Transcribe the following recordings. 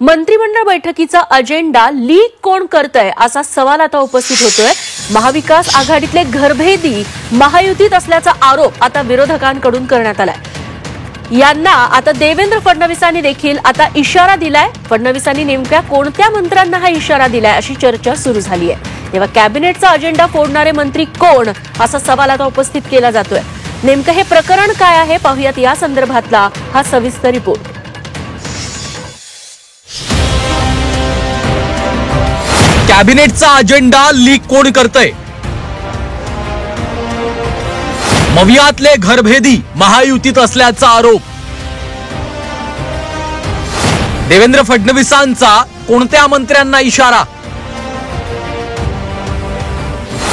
मंत्रिमंडळ बैठकीचा agenda leak कोण करतंय असा सवाल आता उपस्थित होतोय। महाविकास आघाडीतले घरभेदी महायुतीत असल्याचा आरोप आता विरोधकांकडून करण्यात आलाय। यांना आता देवेंद्र फडणवीसांनी देखील आता इशारा दिलाय। फडणवीसांनी नेमक्या कोणत्या मंत्र्यांना हा इशारा दिलाय अशी चर्चा सुरू झाली आहे। तेव्हा कॅबिनेटचा अजेंडा फोडणारे मंत्री कोण असा सवाल आता उपस्थित केला जातोय। नेमकं हे प्रकरण काय आहे पाहूयात या संदर्भातला हा सविस्तर रिपोर्ट। कॅबिनेटचा अजेंडा लीक कोण करतंय? मवियातले घरभेदी महायुतीत असल्याचा आरोप। देवेंद्र फडणवीसांचा कोणत्या मंत्र्यांना इशारा?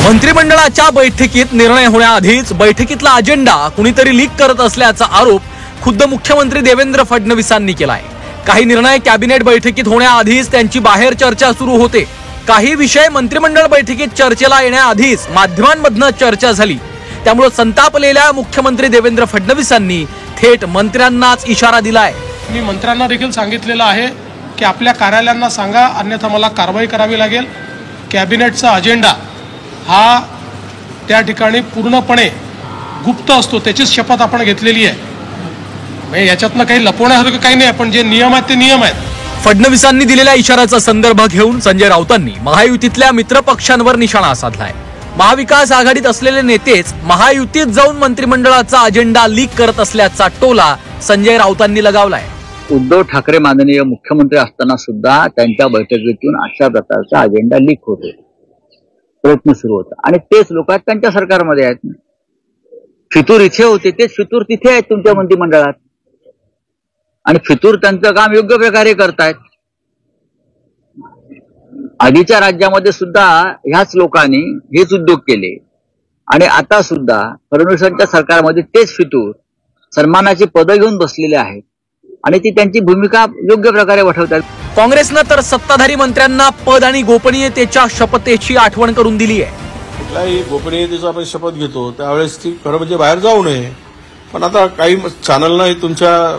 मंत्रिमंडळाच्या बैठकीत निर्णय होण्याआधीच बैठकीतला अजेंडा कुणीतरी लीक करत असल्याचा आरोप खुद्द मुख्यमंत्री देवेंद्र फडणवीसांनी केलाय। काही निर्णय कॅबिनेट बैठकीत होण्याआधीच त्यांची बाहेर चर्चा सुरू होते। काही विषय मंत्रिमंडळ बैठकीत चर्चेला येण्याआधीच माध्यमांमधनं चर्चा झाली। त्यामुळे संतापलेल्या मुख्यमंत्री देवेंद्र फडणवीसांनी थेट मंत्र्यांनाच इशारा दिलाय। मी मंत्र्यांना देखील सांगितलेलं आहे की आपल्या कार्यालयांना सांगा, अन्यथा मला कारवाई करावी लागेल। कॅबिनेटचा अजेंडा हा त्या ठिकाणी पूर्णपणे गुप्त असतो, त्याचीच शपथ आपण घेतलेली आहे। याच्यातनं काही लपवण्यासारखं काही नाही, पण जे नियम आहेत ते नियम आहेत। फडणवीसांनी दिलेल्या इशाऱ्याचा संदर्भ घेऊन संजय राऊतांनी महायुतीतल्या मित्रपक्षांवर निशाणा साधलाय। महाविकास आघाडीत असलेले नेतेच महायुतीत जाऊन मंत्रिमंडळाचा अजेंडा लीक करत असल्याचा टोला संजय राऊतांनी लगावलाय। उद्धव ठाकरे माननीय मुख्यमंत्री असताना सुद्धा त्यांच्या बैठकीतून अशा प्रकारचा अजेंडा लीक होतो, प्रयत्न सुरू होता आणि तेच लोक त्यांच्या सरकारमध्ये आहेत। फितूर इथे होते, तेच फितूर तिथे आहेत तुमच्या मंत्रिमंडळात आणि फितूर त्यांचं काम योग्य प्रकारे करतायत। आधीच्या राज्यामध्ये सुद्धा ह्याच लोकांनी हेच उद्योग केले आणि आता सुद्धा फडणवीसांच्या सरकारमध्ये तेच फितूर सन्मानाची पदं घेऊन बसलेले आहेत आणि ती त्यांची भूमिका योग्य प्रकारे वठवतात। काँग्रेसनं तर सत्ताधारी मंत्र्यांना पद आणि गोपनीयतेच्या शपथेची आठवण करून दिली आहे। कुठल्याही गोपनीयतेचा आपण शपथ घेतो त्यावेळेस ती खरं म्हणजे बाहेर जाऊ नये, पण आता काही चॅनलना तुमच्या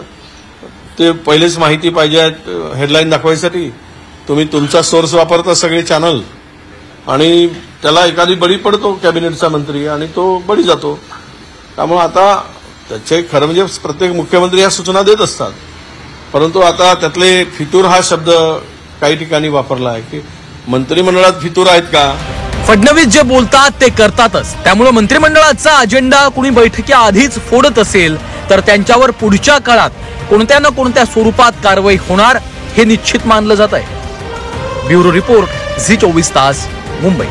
ते पहिलेच माहिती पाहिजे हेडलाईन दाखवायसाठी तुम्ही तुमचा सोर्स वापरता सगळे चॅनल आणि त्याला एखादी बळी पडतो कॅबिनेटचा मंत्री आणि तो बळी जातो। त्यामुळे आता त्याचे खरं म्हणजे प्रत्येक मुख्यमंत्री या सूचना देत असतात, परंतु आता त्यातले फितूर हा शब्द काही ठिकाणी वापरला आहे की मंत्रिमंडळात फितूर आहेत का? फडणवीस जे बोलतात ते करतातच। त्यामुळे मंत्रिमंडळाचा अजेंडा कुणी बैठकीआधीच फोडत असेल तर त्यांच्यावर पुढच्या काळात कोणत्या ना कोणत्या स्वरूपात कारवाई होणार हे निश्चित मानलं जात आहे। ब्युरो रिपोर्ट, झी 24 तास, मुंबई।